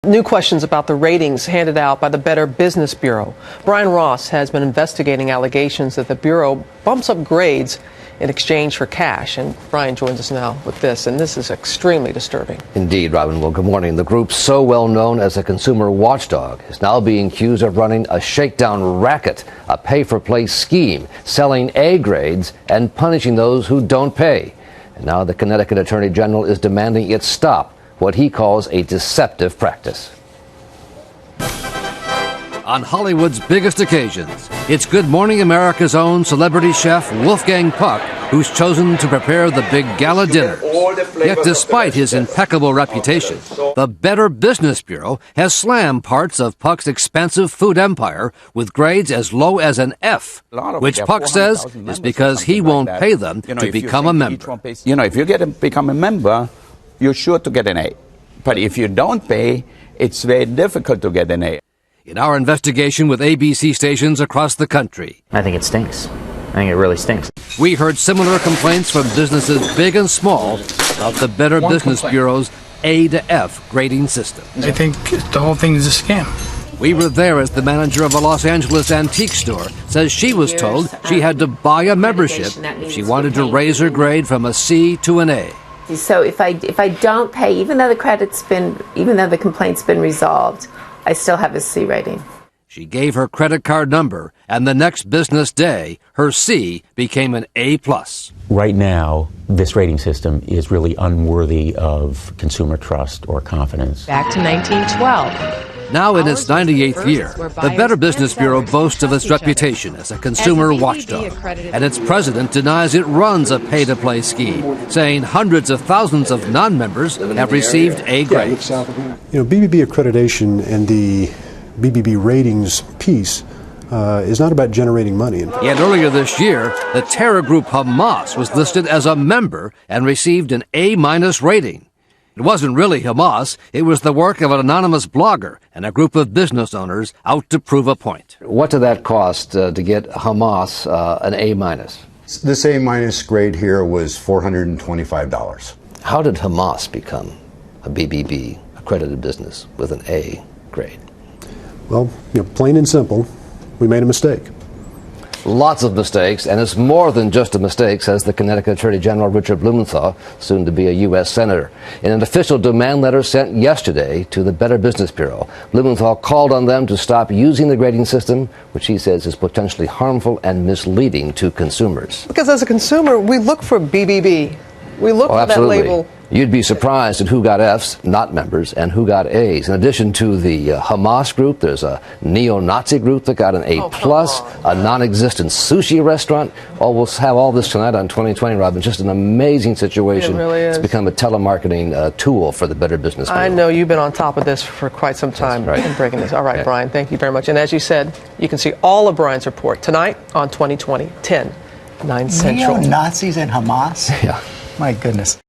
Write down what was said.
New questions about the ratings handed out by the Better Business Bureau. Brian Ross has been investigating allegations that the Bureau bumps up grades in exchange for cash. And Brian joins us now with this, and this is extremely disturbing. Indeed, Robin. Well, good morning. The group, so well known as a consumer watchdog, is now being accused of running a shakedown racket, a pay-for-play scheme, selling A grades and punishing those who don't pay. And now the Connecticut Attorney General is demanding it stop what he calls a deceptive practice. On Hollywood's biggest occasions, it's Good Morning America's own celebrity chef Wolfgang Puck who's chosen to prepare the big gala dinner. Yet despite his impeccable reputation, the Better Business Bureau has slammed parts of Puck's expensive food empire with grades as low as an F, which Puck says is because he won't pay them to become a member. If you become a member, you're sure to get an A. But if you don't pay, it's very difficult to get an A. In our investigation with ABC stations across the country, I think it stinks. I think it really stinks. We heard similar complaints from businesses big and small about the Better Business Bureau's A to F grading system. I think the whole thing is a scam. We were there as the manager of a Los Angeles antique store says she was told she had to buy a membership if she wanted to raise her grade from a C to an A. So if I don't pay, even though the complaint's been resolved, I still have a C rating. She gave her credit card number, and the next business day, her C became an A+. Right now, this rating system is really unworthy of consumer trust or confidence. Back to 1912. Now in its 98th year, the Better Business Bureau boasts of its reputation as a consumer watchdog, and its president denies it runs a pay-to-play scheme, saying hundreds of thousands of non-members have received A grades. BBB accreditation and the BBB ratings piece is not about generating money. Yet earlier this year, the terror group Hamas was listed as a member and received an A- rating. It wasn't really Hamas, it was the work of an anonymous blogger and a group of business owners out to prove a point. What did that cost to get Hamas an A-? This A- grade here was $425. How did Hamas become a BBB accredited business with an A grade? Well, plain and simple, we made a mistake. Lots of mistakes, and it's more than just a mistake, says the Connecticut Attorney General Richard Blumenthal, soon to be a U.S. Senator. In an official demand letter sent yesterday to the Better Business Bureau, Blumenthal called on them to stop using the grading system, which he says is potentially harmful and misleading to consumers. Because as a consumer, we look for BBB. We look for that label. You'd be surprised at who got Fs, not members, and who got As. In addition to the Hamas group, there's a neo-Nazi group that got an A+, a non-existent sushi restaurant. Oh, we'll have all this tonight on 2020, Robin. Just an amazing situation. It really is. It's become a telemarketing tool for the Better Business Bureau. I know you've been on top of this for quite some time in breaking this. All right, Brian, thank you very much. And as you said, you can see all of Brian's report tonight on 2020, 10, 9 Central. Neo-Nazis and Hamas? Yeah. My goodness.